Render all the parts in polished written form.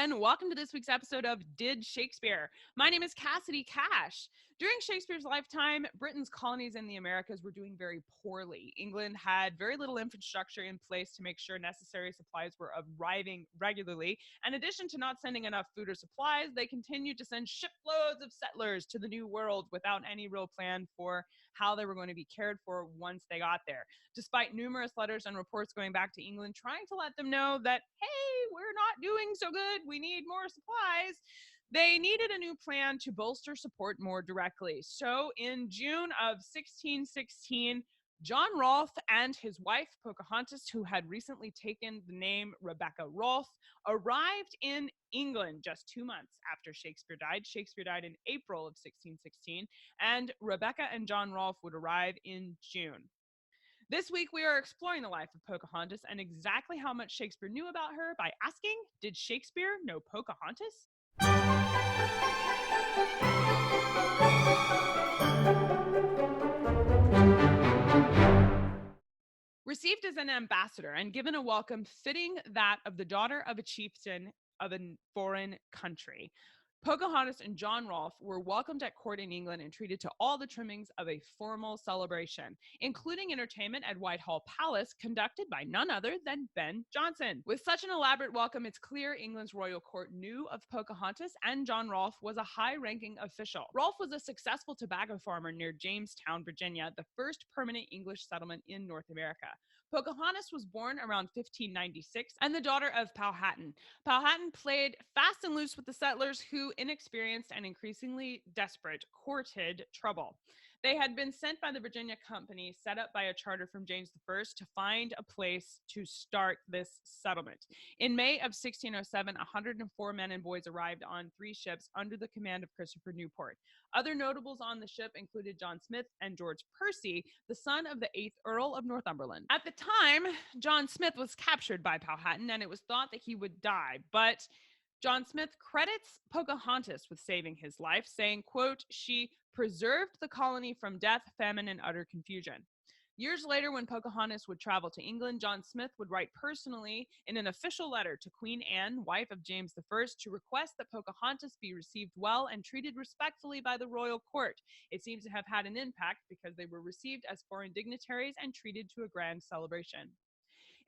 and welcome to this week's episode of Did Shakespeare? My name is Cassidy Cash. During Shakespeare's lifetime, Britain's colonies in the Americas were doing very poorly. England had very little infrastructure in place to make sure necessary supplies were arriving regularly. In addition to not sending enough food or supplies, they continued to send shiploads of settlers to the New World without any real plan for how they were going to be cared for once they got there. Despite numerous letters and reports going back to England trying to let them know that, hey, we're not doing so good, we need more supplies, they needed a new plan to bolster support more directly. So in June of 1616, John Rolfe and his wife, Pocahontas, who had recently taken the name Rebecca Rolfe, arrived in England just 2 months after Shakespeare died. Shakespeare died in April of 1616, and Rebecca and John Rolfe would arrive in June. This week, we are exploring the life of Pocahontas and exactly how much Shakespeare knew about her by asking, did Shakespeare know Pocahontas? Received as an ambassador and given a welcome fitting that of the daughter of a chieftain of a foreign country, Pocahontas and John Rolfe were welcomed at court in England and treated to all the trimmings of a formal celebration, including entertainment at Whitehall Palace, conducted by none other than Ben Jonson. With such an elaborate welcome, it's clear England's royal court knew of Pocahontas, and John Rolfe was a high-ranking official. Rolfe was a successful tobacco farmer near Jamestown, Virginia, the first permanent English settlement in North America. Pocahontas was born around 1596 and the daughter of Powhatan. Powhatan played fast and loose with the settlers who, inexperienced and increasingly desperate, courted trouble. They had been sent by the Virginia Company, set up by a charter from James I, to find a place to start this settlement. In May of 1607, 104 men and boys arrived on 3 ships under the command of Christopher Newport. Other notables on the ship included John Smith and George Percy, the son of the 8th Earl of Northumberland. At the time, John Smith was captured by Powhatan, and it was thought that he would die, but John Smith credits Pocahontas with saving his life, saying, quote, she preserved the colony from death, famine, and utter confusion. Years later, when Pocahontas would travel to England, John Smith would write personally in an official letter to Queen Anne, wife of James I, to request that Pocahontas be received well and treated respectfully by the royal court. It seems to have had an impact because they were received as foreign dignitaries and treated to a grand celebration.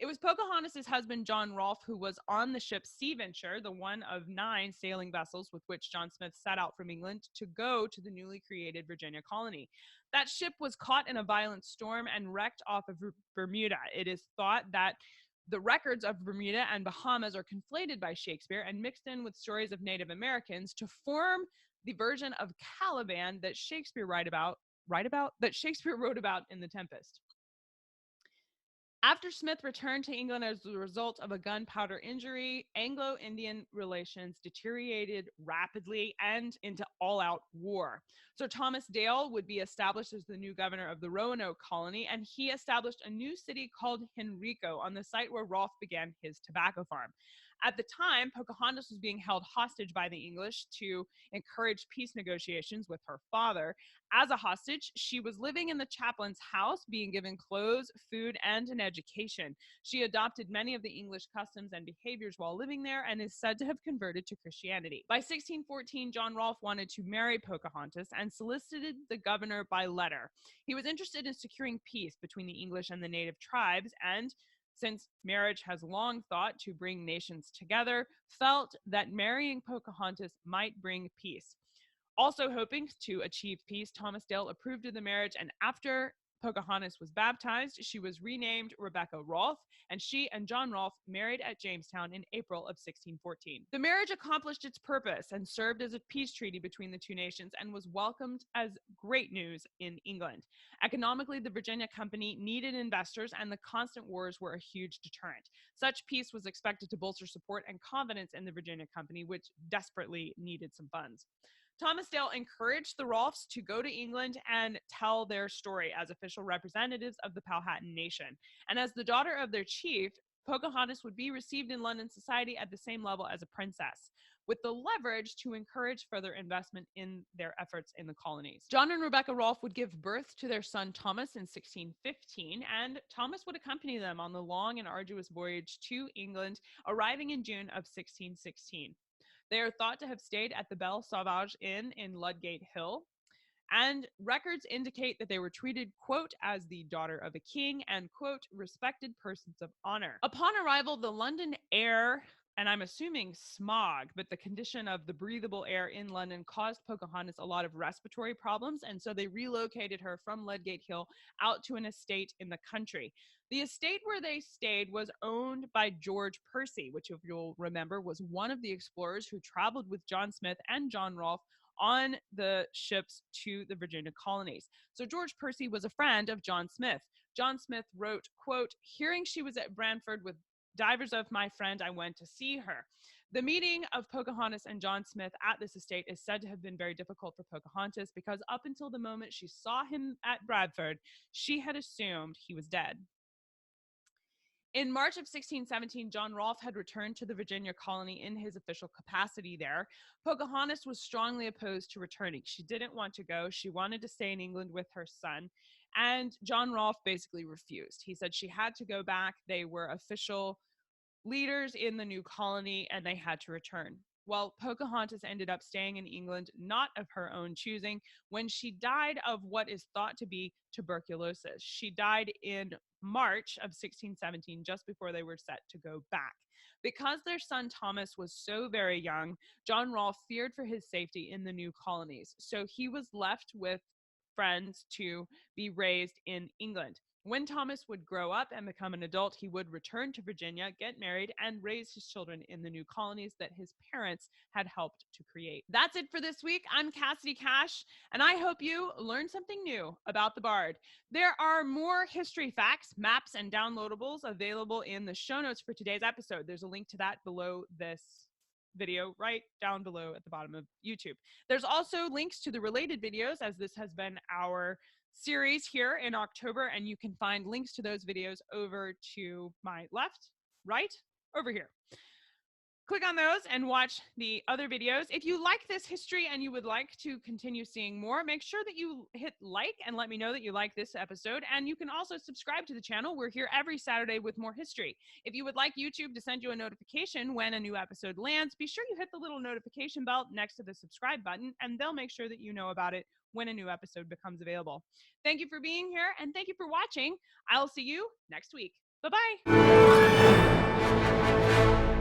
It was Pocahontas' husband, John Rolfe, who was on the ship Sea Venture, the one of 9 sailing vessels with which John Smith set out from England to go to the newly created Virginia colony. That ship was caught in a violent storm and wrecked off of Bermuda. It is thought that the records of Bermuda and Bahamas are conflated by Shakespeare and mixed in with stories of Native Americans to form the version of Caliban that Shakespeare wrote about in The Tempest. After Smith returned to England as a result of a gunpowder injury, Anglo-Indian relations deteriorated rapidly and into all-out war. Sir Thomas Dale would be established as the new governor of the Roanoke colony, and he established a new city called Henrico on the site where Rolfe began his tobacco farm. At the time, Pocahontas was being held hostage by the English to encourage peace negotiations with her father. As a hostage, she was living in the chaplain's house, being given clothes, food, and an education. She adopted many of the English customs and behaviors while living there and is said to have converted to Christianity. By 1614, John Rolfe wanted to marry Pocahontas and solicited the governor by letter. He was interested in securing peace between the English and the native tribes, and since marriage has long thought to bring nations together, felt that marrying Pocahontas might bring peace. Also hoping to achieve peace, Thomas Dale approved of the marriage, and after Pocahontas was baptized, she was renamed Rebecca Rolfe, and she and John Rolfe married at Jamestown in April of 1614. The marriage accomplished its purpose and served as a peace treaty between the 2 nations and was welcomed as great news in England. Economically, the Virginia Company needed investors, and the constant wars were a huge deterrent. Such peace was expected to bolster support and confidence in the Virginia Company, which desperately needed some funds. Thomas Dale encouraged the Rolfes to go to England and tell their story as official representatives of the Powhatan Nation. And as the daughter of their chief, Pocahontas would be received in London society at the same level as a princess, with the leverage to encourage further investment in their efforts in the colonies. John and Rebecca Rolfe would give birth to their son Thomas in 1615, and Thomas would accompany them on the long and arduous voyage to England, arriving in June of 1616. They are thought to have stayed at the Belle Sauvage Inn in Ludgate Hill. And records indicate that they were treated, quote, as the daughter of a king and, quote, respected persons of honor. Upon arrival, the London air, and I'm assuming smog, but the condition of the breathable air in London caused Pocahontas a lot of respiratory problems, and so they relocated her from Ludgate Hill out to an estate in the country. The estate where they stayed was owned by George Percy, which, if you'll remember, was one of the explorers who traveled with John Smith and John Rolfe on the ships to the Virginia colonies. So George Percy was a friend of John Smith. John Smith wrote, quote, hearing she was at Brantford with divers of my friend, I went to see her. The meeting of Pocahontas and John Smith at this estate is said to have been very difficult for Pocahontas because up until the moment she saw him at Bradford, she had assumed he was dead. In March of 1617, John Rolfe had returned to the Virginia colony in his official capacity there. Pocahontas was strongly opposed to returning. She didn't want to go. She wanted to stay in England with her son. And John Rolfe basically refused. He said she had to go back. They were official leaders in the new colony and they had to return. Well, Pocahontas ended up staying in England, not of her own choosing, when she died of what is thought to be tuberculosis. She died in March of 1617, just before they were set to go back. Because their son Thomas was so very young, John Rolfe feared for his safety in the new colonies. So he was left with friends to be raised in England. When Thomas would grow up and become an adult, he would return to Virginia, get married, and raise his children in the new colonies that his parents had helped to create. That's it for this week. I'm Cassidy Cash, and I hope you learned something new about the Bard. There are more history facts, maps, and downloadables available in the show notes for today's episode. There's a link to that below this video right down below at the bottom of YouTube. There's also links to the related videos, as this has been our series here in October, and you can find links to those videos over to my left, right, over here. Click on those and watch the other videos. If you like this history and you would like to continue seeing more, make sure that you hit like and let me know that you like this episode. And you can also subscribe to the channel. We're here every Saturday with more history. If you would like YouTube to send you a notification when a new episode lands, be sure you hit the little notification bell next to the subscribe button, and they'll make sure that you know about it when a new episode becomes available. Thank you for being here, and thank you for watching. I'll see you next week. Bye-bye.